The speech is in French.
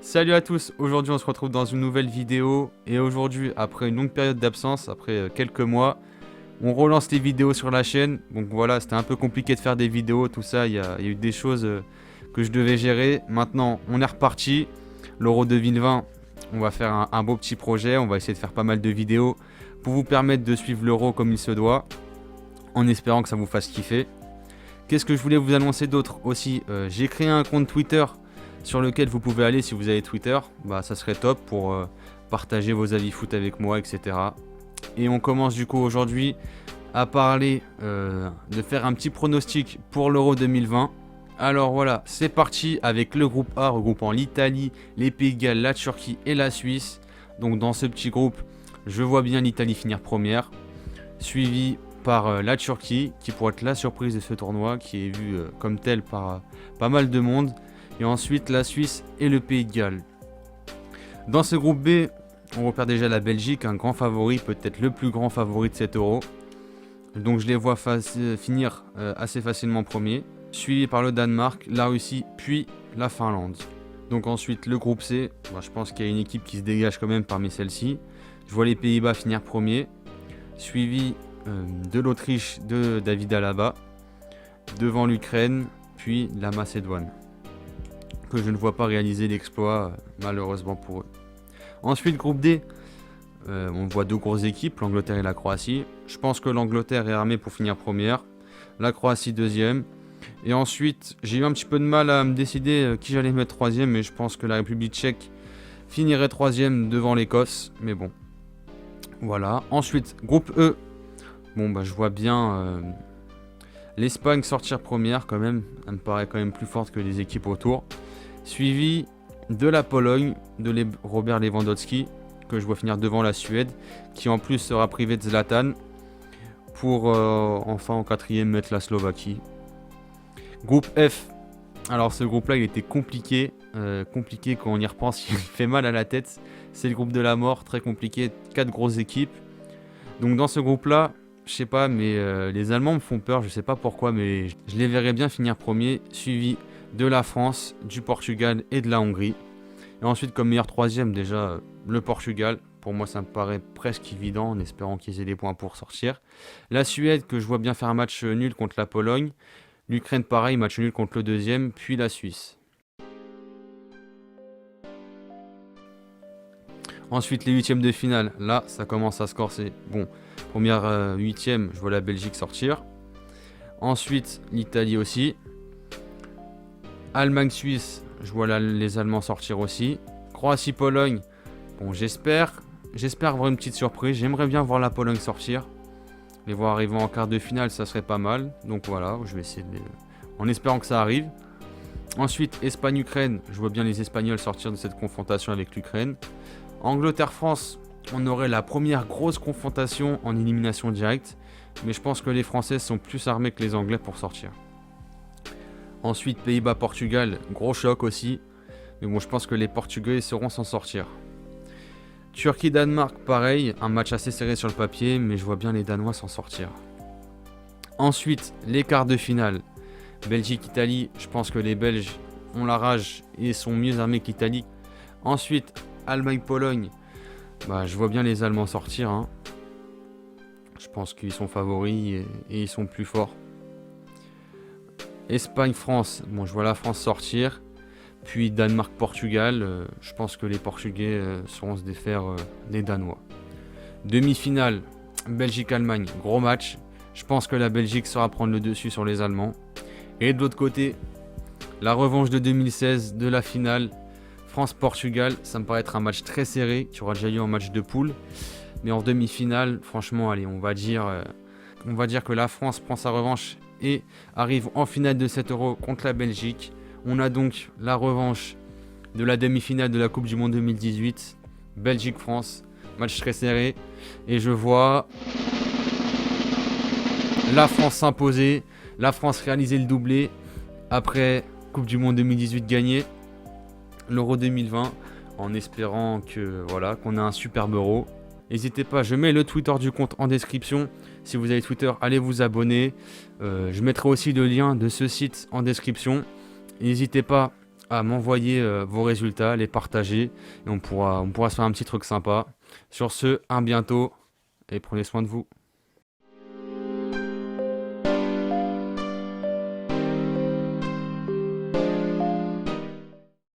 Salut à tous, aujourd'hui on se retrouve dans une nouvelle vidéo et aujourd'hui après une longue période d'absence, après quelques mois, on relance les vidéos sur la chaîne. Donc voilà, c'était un peu compliqué de faire des vidéos, tout ça, il y a eu des choses que je devais gérer. Maintenant on est reparti, l'Euro 2020, on va faire un beau petit projet, on va essayer de faire pas mal de vidéos pour vous permettre de suivre l'Euro comme il se doit, en espérant que ça vous fasse kiffer. Qu'est-ce que je voulais vous annoncer d'autre aussi, j'ai créé un compte Twitter sur lequel vous pouvez aller si vous avez Twitter, ça serait top pour partager vos avis foot avec moi, etc. Et on commence du coup aujourd'hui à parler de faire un petit pronostic pour l'Euro 2020. Alors voilà, c'est parti avec le groupe A regroupant l'Italie, les Pays de Galles, la Turquie et la Suisse. Donc dans ce petit groupe, je vois bien l'Italie finir première, suivi par la Turquie qui pourrait être la surprise de ce tournoi, qui est vu comme tel par pas mal de monde. Et ensuite la Suisse et le Pays de Galles. Dans ce groupe B, on repère déjà la Belgique, un grand favori, peut-être le plus grand favori de cet Euro. Donc je les vois finir assez facilement premier, suivi par le Danemark, la Russie, puis la Finlande. Donc ensuite le groupe C, je pense qu'il y a une équipe qui se dégage quand même parmi celles-ci. Je vois les Pays-Bas finir premier, suivi de l'Autriche de David Alaba, devant l'Ukraine, puis la Macédoine, que je ne vois pas réaliser l'exploit malheureusement pour eux. Ensuite groupe D, on voit deux grosses équipes, l'Angleterre et la Croatie. Je pense que l'Angleterre est armée pour finir première, la Croatie deuxième. Et ensuite j'ai eu un petit peu de mal à me décider qui j'allais mettre troisième, mais je pense que la République tchèque finirait troisième devant l'Écosse, mais bon, voilà. Ensuite groupe E, je vois bien l'Espagne sortir première quand même, elle me paraît quand même plus forte que les équipes autour. Suivi de la Pologne, de Robert Lewandowski, que je vois finir devant la Suède, qui en plus sera privé de Zlatan, pour enfin en quatrième mettre la Slovaquie. Groupe F, alors ce groupe là il était compliqué quand on y repense, il fait mal à la tête, c'est le groupe de la mort, très compliqué, 4 grosses équipes. Donc dans ce groupe là, je sais pas, mais les Allemands me font peur, je sais pas pourquoi, mais je les verrais bien finir premier, suivi de la France, du Portugal et de la Hongrie. Et ensuite comme meilleur troisième déjà le Portugal, pour moi ça me paraît presque évident en espérant qu'ils aient des points pour sortir. La Suède que je vois bien faire un match nul contre la Pologne, l'Ukraine pareil, match nul contre le deuxième, puis la Suisse. Ensuite les huitièmes de finale, là ça commence à se corser. Bon, première huitième, je vois la Belgique sortir. Ensuite l'Italie aussi. Allemagne-Suisse, je vois les Allemands sortir aussi. Croatie-Pologne, j'espère avoir une petite surprise. J'aimerais bien voir la Pologne sortir. Les voir arriver en quart de finale, ça serait pas mal. Donc voilà, je vais essayer en espérant que ça arrive. Ensuite, Espagne-Ukraine, je vois bien les Espagnols sortir de cette confrontation avec l'Ukraine. Angleterre-France, on aurait la première grosse confrontation en élimination directe. Mais je pense que les Français sont plus armés que les Anglais pour sortir. Ensuite, Pays-Bas-Portugal, gros choc aussi. Mais je pense que les Portugais sauront s'en sortir. Turquie-Danemark, pareil, un match assez serré sur le papier, mais je vois bien les Danois s'en sortir. Ensuite, les quarts de finale. Belgique-Italie, je pense que les Belges ont la rage et sont mieux armés que l'Italie. Ensuite, Allemagne-Pologne, je vois bien les Allemands sortir. Je pense qu'ils sont favoris et ils sont plus forts. Espagne-France, je vois la France sortir. Puis Danemark-Portugal, je pense que les Portugais sauront se défaire des Danois. Demi-finale, Belgique-Allemagne, gros match. Je pense que la Belgique saura prendre le dessus sur les Allemands. Et de l'autre côté, la revanche de 2016 de la finale, France-Portugal. Ça me paraît être un match très serré, qui aura déjà eu un match de poule. Mais en demi-finale, franchement, allez, on va dire que la France prend sa revanche et arrive en finale de cet Euro contre la Belgique. On a donc la revanche de la demi-finale de la Coupe du Monde 2018, Belgique-France, match très serré. Et je vois la France s'imposer, la France réaliser le doublé après Coupe du Monde 2018 gagnée, l'Euro 2020, en espérant qu'on a un superbe Euro. N'hésitez pas, je mets le Twitter du compte en description. Si vous avez Twitter, allez vous abonner. Je mettrai aussi le lien de ce site en description. N'hésitez pas à m'envoyer vos résultats, les partager, et on pourra se faire un petit truc sympa. Sur ce, à bientôt, et prenez soin de vous.